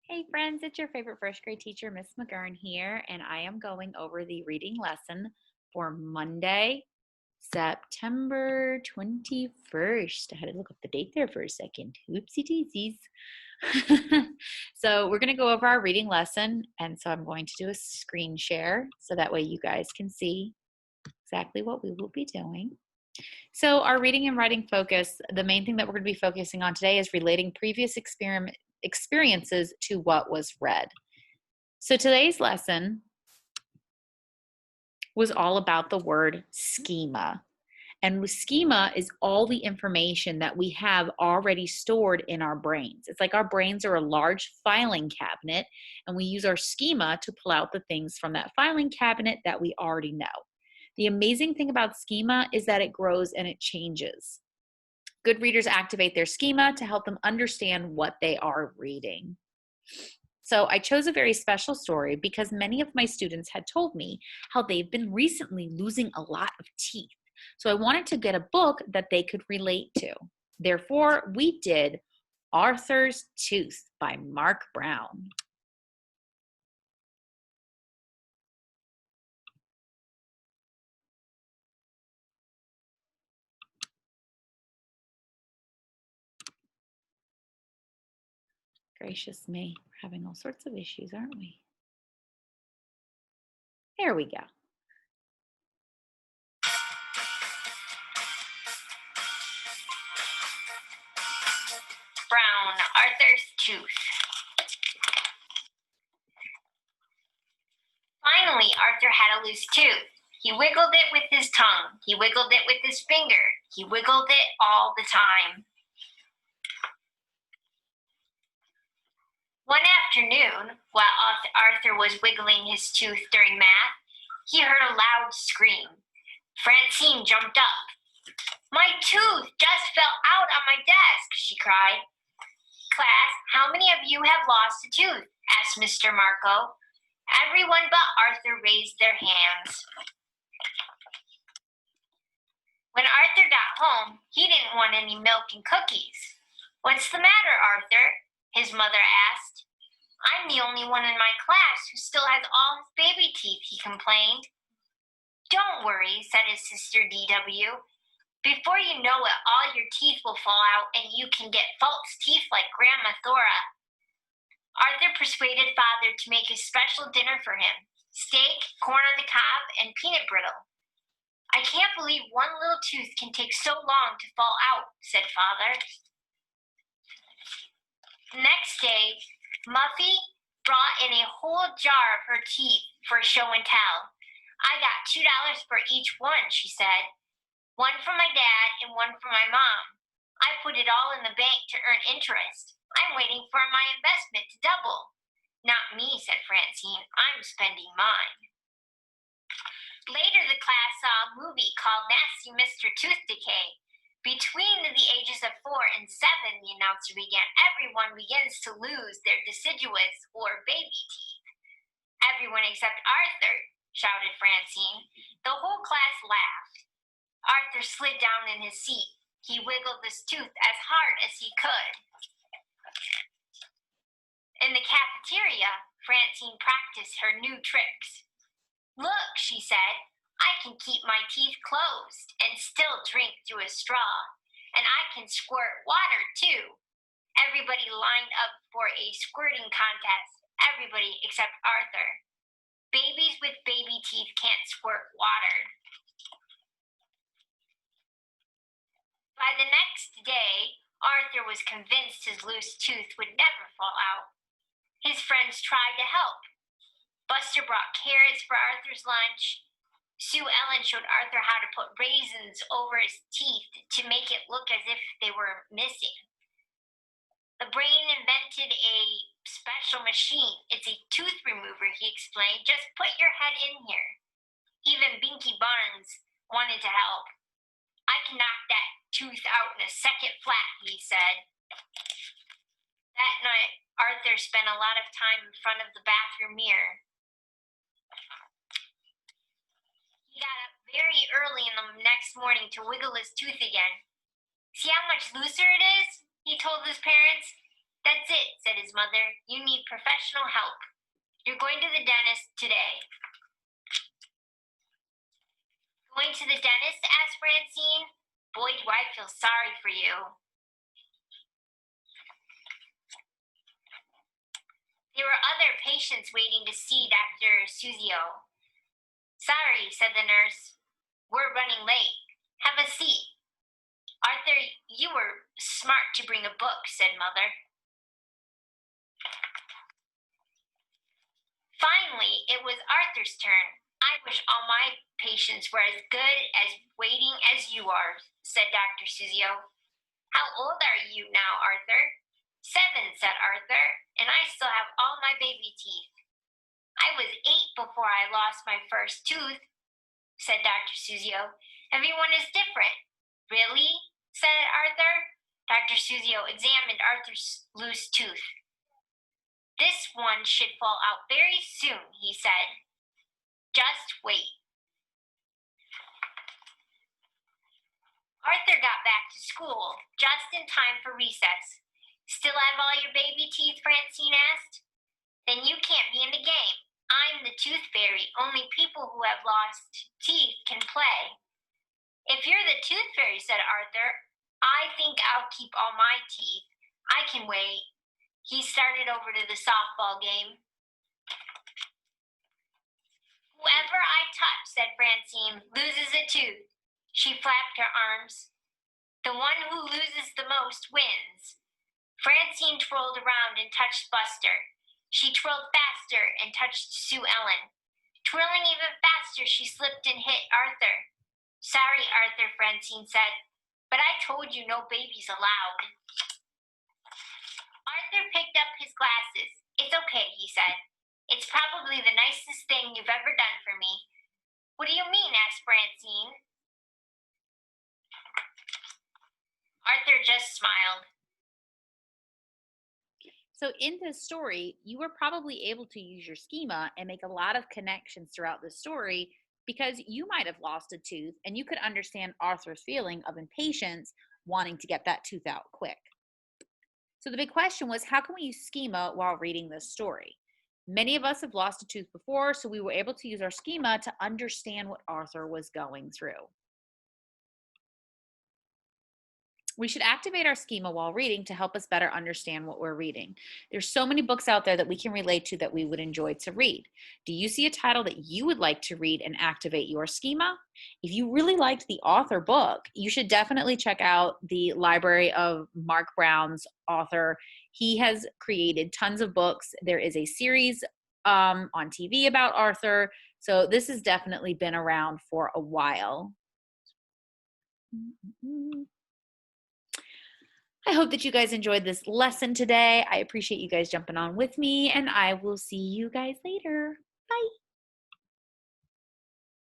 Hey friends, it's your favorite first grade teacher, Miss McGurn here, and I am going over the reading lesson for Monday, September 21st. I had to look up the date there for a second. Oopsie daisies. So we're going to go over our reading lesson, and so I'm going to do a screen share so that way you guys can see exactly what we will be doing. So our reading and writing focus, the main thing that we're going to be focusing on today is relating previous experiences to what was read. So today's lesson was all about the word schema. And schema is all the information that we have already stored in our brains. It's like our brains are a large filing cabinet, and we use our schema to pull out the things from that filing cabinet that we already know. The amazing thing about schema is that it grows and it changes. Good readers activate their schema to help them understand what they are reading. So I chose a very special story because many of my students had told me how they've been recently losing a lot of teeth. So I wanted to get a book that they could relate to. Therefore, we did Arthur's Tooth by Mark Brown. Gracious me, we're having all sorts of issues, aren't we? There we go. Brown, Arthur's Tooth. Finally, Arthur had a loose tooth. He wiggled it with his tongue. He wiggled it with his finger. He wiggled it all the time. One afternoon, while Arthur was wiggling his tooth during math, he heard a loud scream. Francine jumped up. "My tooth just fell out on my desk," she cried. "Class, how many of you have lost a tooth?" asked Mr. Marco. Everyone but Arthur raised their hands. When Arthur got home, he didn't want any milk and cookies. "What's the matter, Arthur?" his mother asked. "I'm the only one in my class who still has all his baby teeth," he complained. "Don't worry," said his sister D.W. "Before you know it, all your teeth will fall out and you can get false teeth like Grandma Thora." Arthur persuaded Father to make a special dinner for him: steak, corn on the cob, and peanut brittle. "I can't believe one little tooth can take so long to fall out," said Father. The next day, Muffy brought in a whole jar of her teeth for show and tell. "I got $2 for each one," she said. "One for my dad and one for my mom. I put it all in the bank to earn interest. I'm waiting for my investment to double." "Not me," said Francine. "I'm spending mine." Later, the class saw a movie called Nasty Mr. Tooth Decay. "Between the ages of 4 and 7, the announcer began, everyone begins to lose their deciduous or baby teeth." "Everyone except Arthur," shouted Francine. The whole class laughed. Arthur slid down in his seat. He wiggled his tooth as hard as he could. In the cafeteria, Francine practiced her new tricks. "Look," she said, "I can keep my teeth closed and still drink through a straw. And I can squirt water, too." Everybody lined up for a squirting contest. Everybody except Arthur. Babies with baby teeth can't squirt water. By the next day, Arthur was convinced his loose tooth would never fall out. His friends tried to help. Buster brought carrots for Arthur's lunch. Sue Ellen showed Arthur how to put raisins over his teeth to make it look as if they were missing. The brain invented a special machine. "It's a tooth remover," he explained. "Just put your head in here." Even Binky Barnes wanted to help. "I can knock that tooth out in a second flat," he said. That night, Arthur spent a lot of time in front of the bathroom mirror. He got up very early in the next morning to wiggle his tooth again. "See how much looser it is?" he told his parents. That's it, said his mother. You need professional help. You're going to the dentist today. Going to the dentist? Asked Francine. Boy, do I feel sorry for you. There were other patients waiting to see Dr. Suzio. Sorry, said the nurse. We're running late. Have a seat. Arthur, you were smart to bring a book, said Mother. Finally, it was Arthur's turn. I wish all my patients were as good as waiting as you are, said Dr. Suzio. How old are you now, Arthur? 7, said Arthur, and I still have all my baby teeth. I was 8 before I lost my first tooth, said Dr. Suzio. Everyone is different. Really? Said Arthur. Dr. Suzio examined Arthur's loose tooth. This one should fall out very soon, he said. Just wait. Arthur got back to school just in time for recess. Still have all your baby teeth? Francine asked. Then you can't be in the game. I'm the tooth fairy. Only people who have lost teeth can play. If you're the tooth fairy, said Arthur, I think I'll keep all my teeth. I can wait. He started over to the softball game. Whoever I touch, said Francine, loses a tooth. She flapped her arms. The one who loses the most wins. Francine twirled around and touched Buster. She twirled faster and touched Sue Ellen. Twirling even faster, she slipped and hit Arthur. Sorry, Arthur, Francine said, but I told you no babies allowed. Arthur picked up his glasses. It's okay, he said. It's probably the nicest thing you've ever done for me. What do you mean? Asked Francine. Arthur just smiled. So in this story, you were probably able to use your schema and make a lot of connections throughout the story because you might have lost a tooth and you could understand Arthur's feeling of impatience wanting to get that tooth out quick. So the big question was, how can we use schema while reading this story? Many of us have lost a tooth before, so we were able to use our schema to understand what Arthur was going through. We should activate our schema while reading to help us better understand what we're reading. There's so many books out there that we can relate to that we would enjoy to read. Do you see a title that you would like to read and activate your schema? If you really liked the author book, you should definitely check out the library of Mark Brown's author. He has created tons of books. There is a series on TV about Arthur. So this has definitely been around for a while. I hope that you guys enjoyed this lesson today. I appreciate you guys jumping on with me, and I will see you guys later.